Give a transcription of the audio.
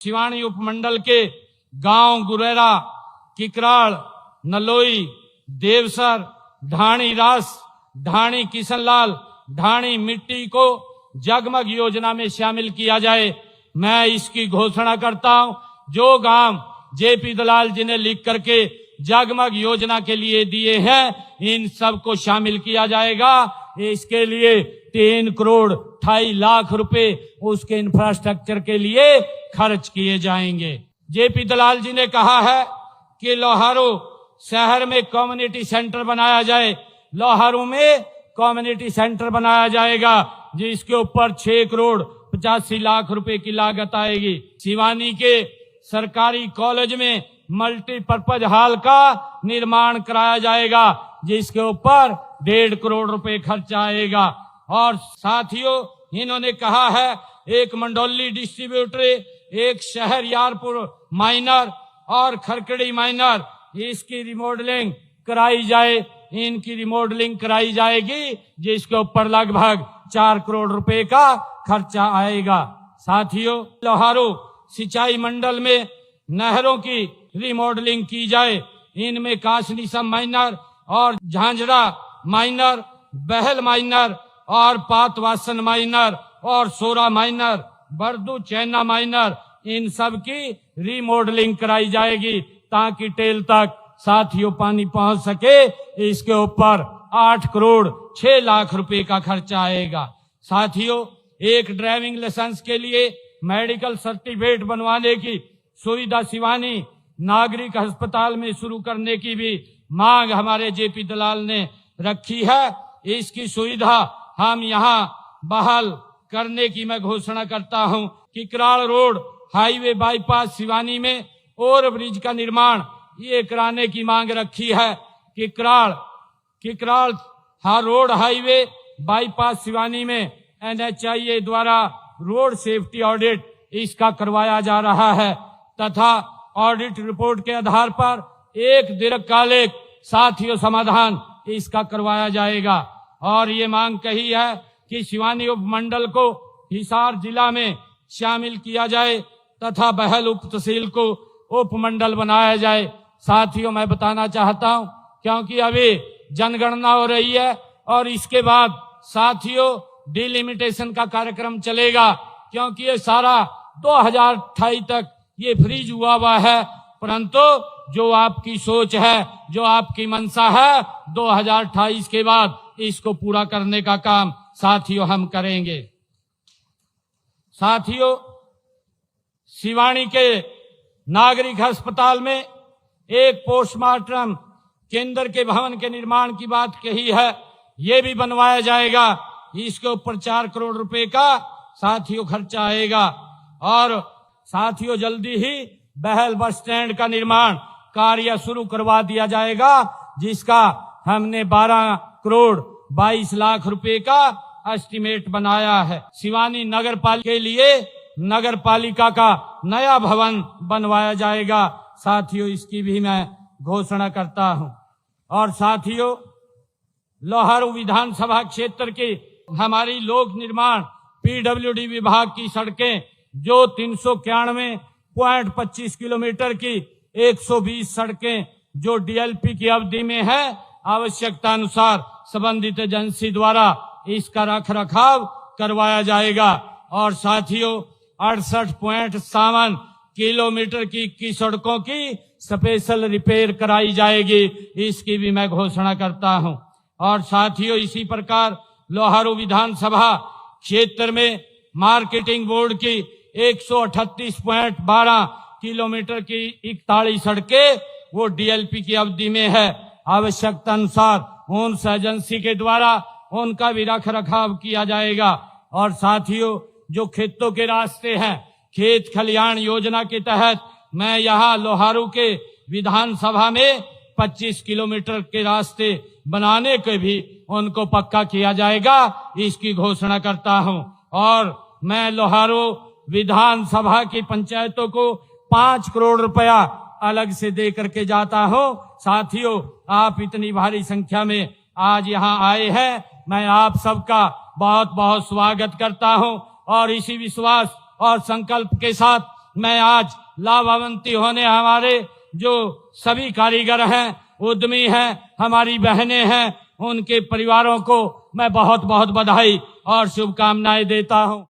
सिवानी उपमंडल के गांव गुरेरा, किकराड़, नलोई, देवसर, ढाणी रास, ढाणी किशनलाल, ढाणी मिट्टी को जगमग योजना में शामिल किया जाए। मैं इसकी घोषणा करता हूं, जो गांव जेपी दलाल जी ने लिख करके जगमग योजना के लिए दिए हैं, इन सबको शामिल किया जाएगा। इसके लिए 3 करोड़ 28 लाख रुपए उसके इंफ्रास्ट्रक्चर के लिए खर्च किए जाएंगे। जेपी दलाल जी ने कहा है कि लोहारू शहर में कम्युनिटी सेंटर बनाया जाए। लोहारू में कम्युनिटी सेंटर बनाया जाएगा जिसके ऊपर 6 करोड़ 85 लाख रुपए की लागत आएगी। सिवानी के सरकारी कॉलेज में मल्टीपर्पज हॉल का निर्माण कराया जाएगा जिसके ऊपर 1.5 करोड़ रुपए खर्च आएगा। और साथियों, इन्होंने कहा है एक मंडोली डिस्ट्रीब्यूटर, एक शहर यारपुर माइनर और खरकड़ी माइनर, इसकी रिमॉडलिंग कराई जाए। इनकी रिमॉडलिंग कराई जाएगी जिसके ऊपर लगभग 4 करोड़ रुपए का खर्चा आएगा। साथियों, लोहारू सिंचाई मंडल में नहरों की रिमॉडलिंग की जाए। इनमें कासनी सब माइनर और झांझरा माइनर, बहल माइनर और पातवासन माइनर और सोरा माइनर, बरदू चैना माइनर, इन सब की रिमॉडलिंग कराई जाएगी ताकि टेल तक साथियों पानी पहुंच सके। इसके ऊपर 8 करोड़ 6 लाख रुपए का खर्चा आएगा। साथियों, एक ड्राइविंग लाइसेंस के लिए मेडिकल सर्टिफिकेट बनवाने की सुविधा सिवानी नागरिक अस्पताल में शुरू करने की भी मांग हमारे जेपी दलाल ने रखी है। इसकी सुविधा हम यहां बहाल करने की मैं घोषणा करता हूं। किकराड़ रोड हाईवे बाईपास सिवानी में ओवर ब्रिज का निर्माण ये कराने की मांग रखी है। किकराड़ रोड हाईवे बाईपास सिवानी में NHIA द्वारा रोड सेफ्टी ऑडिट इसका करवाया जा रहा है तथा ऑडिट रिपोर्ट के आधार पर एक दीर्घकालिक साथियों समाधान इसका करवाया जाएगा। और ये मांग कही है कि सिवानी उपमंडल को हिसार जिला में शामिल किया जाए तथा बहल उप तहसील को उपमंडल बनाया जाए। साथियों, मैं बताना चाहता हूं क्योंकि अभी जनगणना हो रही है और इसके बाद साथियों डिलिमिटेशन का कार्यक्रम चलेगा, क्योंकि ये सारा 2028 तक ये फ्रीज हुआ है, परंतु जो आपकी सोच है, जो आपकी मंशा है, 2028 के बाद इसको पूरा करने का काम साथियों हम करेंगे। साथियों, सिवानी के नागरिक अस्पताल में एक पोस्टमार्टम केंद्र के भवन के निर्माण की बात कही है, ये भी बनवाया जाएगा। इसके ऊपर 4 करोड़ रुपए का साथियों खर्चा आएगा। और साथियों, जल्दी ही बहल बस स्टैंड का निर्माण कार्य शुरू करवा दिया जाएगा जिसका हमने 12 करोड़ 22 लाख रुपए का एस्टीमेट बनाया है। सिवानी नगर पालिका के लिए नगर पालिका का नया भवन बनवाया जाएगा। साथियों, इसकी भी मैं घोषणा करता हूं। और साथियों, लोहारू विधानसभा क्षेत्र की हमारी लोक निर्माण PWD विभाग की सड़कें जो 391.25 किलोमीटर की 120 सड़कें जो DLP की अवधि में है, आवश्यकता अनुसार संबंधित एजेंसी द्वारा इसका रखरखाव करवाया जाएगा। और साथियों, 68.57 किलोमीटर की 21 सड़कों की स्पेशल रिपेयर कराई जाएगी। इसकी भी मैं घोषणा करता हूं। और साथियों, इसी प्रकार लोहारू विधानसभा क्षेत्र में मार्केटिंग बोर्ड की 138.12 किलोमीटर की 41 सड़कें वो DLP की अवधि में है। आवश्यकता अनुसार उन एजेंसी के द्वारा उनका भी रखरखाव किया जाएगा। और साथियों, जो खेतों के रास्ते हैं, खेत खलिहान योजना के तहत मैं यहाँ लोहारू के विधानसभा में 25 किलोमीटर के रास्ते बनाने के भी उनको पक्का किया जाएगा। इसकी घोषणा करता हूं। और मैं लोहारू विधानसभा की पंचायतों को 5 करोड़ रुपया अलग से दे करके जाता हूं। साथियों, आप इतनी भारी संख्या में आज यहाँ आए हैं, मैं आप सबका बहुत बहुत स्वागत करता हूं। और इसी विश्वास और संकल्प के साथ मैं आज लाभान्वित होने हमारे जो सभी कारीगर हैं, उद्यमी हैं, हमारी बहनें हैं, उनके परिवारों को मैं बहुत बहुत बधाई और शुभकामनाएं देता हूं।